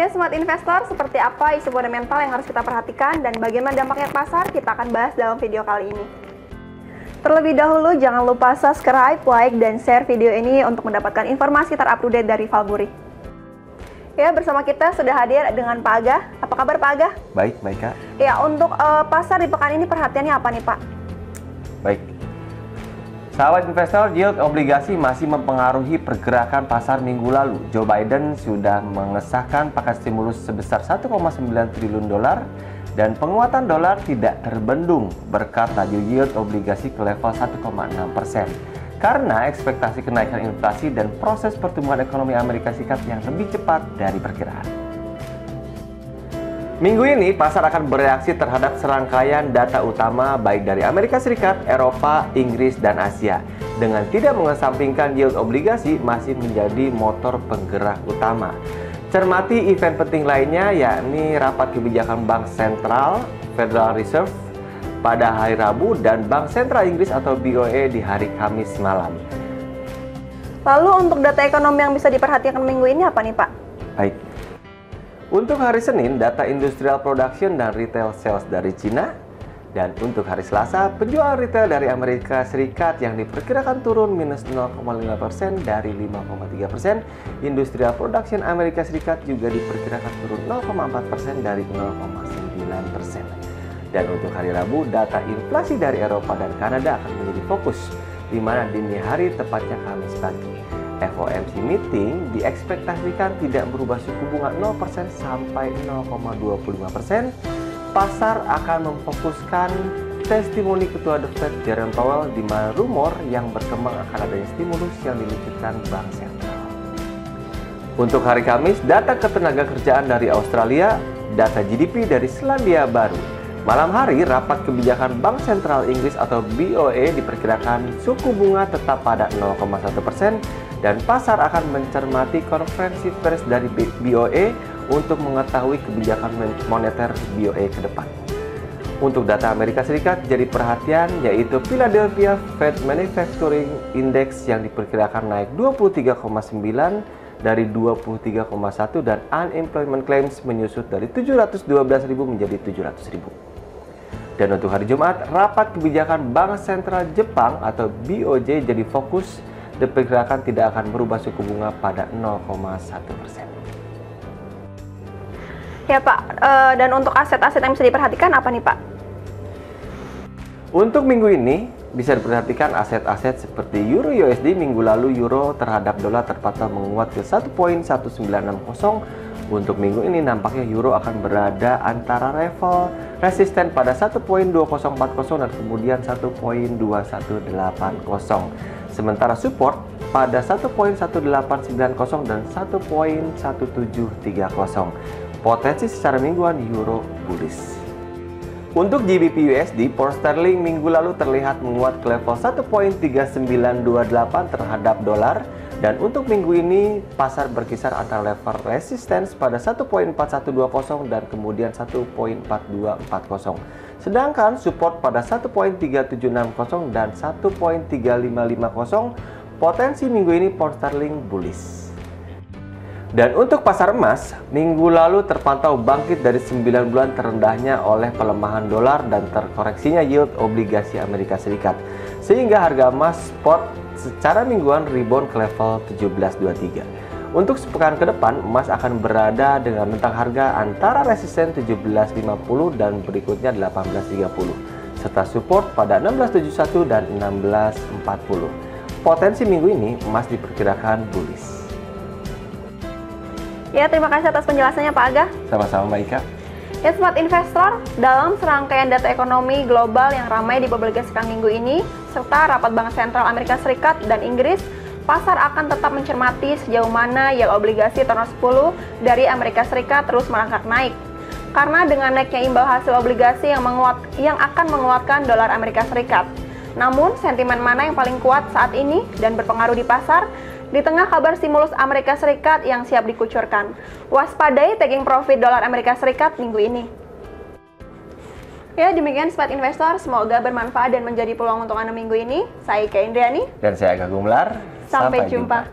Ya, Smart Investor, seperti apa isu fundamental yang harus kita perhatikan dan bagaimana dampaknya ke pasar, kita akan bahas dalam video kali ini. Terlebih dahulu, jangan lupa subscribe, like, dan share video ini untuk mendapatkan informasi terupdate dari Valburi. Ya, bersama kita sudah hadir dengan Pak Aga. Apa kabar Pak Aga? Baik Kak. Ya, untuk pasar di pekan ini perhatiannya apa nih Pak? Baik. Sahabat investor, yield obligasi masih mempengaruhi pergerakan pasar minggu lalu. Joe Biden sudah mengesahkan paket stimulus sebesar 1,9 triliun dolar dan penguatan dolar tidak terbendung berkat laju yield obligasi ke level 1,6%. Karena ekspektasi kenaikan inflasi dan proses pertumbuhan ekonomi Amerika Serikat yang lebih cepat dari perkiraan. Minggu ini, pasar akan bereaksi terhadap serangkaian data utama baik dari Amerika Serikat, Eropa, Inggris, dan Asia. Dengan tidak mengesampingkan yield obligasi masih menjadi motor penggerak utama. Cermati event penting lainnya, yakni rapat kebijakan Bank Sentral Federal Reserve pada hari Rabu dan Bank Sentral Inggris atau BOE di hari Kamis malam. Lalu untuk data ekonomi yang bisa diperhatikan minggu ini apa nih Pak? Baik. Untuk hari Senin, data industrial production dan retail sales dari Cina. Dan untuk hari Selasa, penjualan retail dari Amerika Serikat yang diperkirakan turun minus 0,5% dari 5,3%. Industrial production Amerika Serikat juga diperkirakan turun 0,4% dari 0,9%. Dan untuk hari Rabu, data inflasi dari Eropa dan Kanada akan menjadi fokus, di mana dini hari tepatnya Kamis pagi. FOMC meeting diekspektasikan tidak berubah suku bunga 0% sampai 0,25%. Pasar akan memfokuskan testimoni Ketua The Fed Jerome Powell di mana rumor yang berkembang akan adanya stimulus yang diluncurkan Bank Sentral. Untuk hari Kamis, data ketenagakerjaan dari Australia, data GDP dari Selandia Baru. Malam hari, rapat kebijakan Bank Sentral Inggris atau BOE diperkirakan suku bunga tetap pada 0,1%. Dan pasar akan mencermati konferensi pers dari BOE untuk mengetahui kebijakan moneter BOE ke depan. Untuk data Amerika Serikat jadi perhatian yaitu Philadelphia Fed Manufacturing Index yang diperkirakan naik 23,9 dari 23,1 dan unemployment claims menyusut dari 712.000 menjadi 700.000. Dan untuk hari Jumat, rapat kebijakan Bank Sentral Jepang atau BOJ jadi fokus. Diperkirakan tidak akan berubah suku bunga pada 0,1%. Ya Pak, dan untuk aset-aset yang bisa diperhatikan apa nih Pak? Untuk minggu ini bisa diperhatikan aset-aset seperti Euro USD. Minggu lalu Euro terhadap dolar terpantau menguat ke 1.1960. Untuk minggu ini nampaknya Euro akan berada antara level resisten pada 1.2040 dan kemudian 1.2180. Sementara support pada 1.1890 dan 1.1730. Potensi secara mingguan Euro bullish. Untuk GBP USD, pound sterling minggu lalu terlihat menguat ke level 1.3928 terhadap dolar. Dan untuk minggu ini, pasar berkisar antara level resistance pada 1.4120 dan kemudian 1.4240. Sedangkan support pada 1.3760 dan 1.3550. Potensi minggu ini pound sterling bullish. Dan untuk pasar emas, minggu lalu terpantau bangkit dari 9 bulan terendahnya oleh pelemahan dolar dan terkoreksinya yield obligasi Amerika Serikat. Sehingga harga emas spot secara mingguan rebound ke level 1723. Untuk sepekan ke depan, emas akan berada dengan rentang harga antara resisten 1750 dan berikutnya 1830, serta support pada 1671 dan 1640. Potensi minggu ini emas diperkirakan bullish. Ya, terima kasih atas penjelasannya Pak Aga. Sama-sama Mbak Ika. Ya, Smart Investor, dalam serangkaian data ekonomi global yang ramai dipublikasikan minggu ini, serta rapat Bank Sentral Amerika Serikat dan Inggris, pasar akan tetap mencermati sejauh mana yield obligasi tenor 10 dari Amerika Serikat terus merangkak naik. Karena dengan naiknya imbal hasil obligasi yang akan menguatkan dolar Amerika Serikat. Namun, sentimen mana yang paling kuat saat ini dan berpengaruh di pasar? Di tengah kabar stimulus Amerika Serikat yang siap dikucurkan, waspadai taking profit dolar Amerika Serikat minggu ini. Ya, demikian Smart Investor, semoga bermanfaat dan menjadi peluang untuk Anda minggu ini. Saya Ika Indriani. Dan saya Aga Gumelar. Sampai jumpa.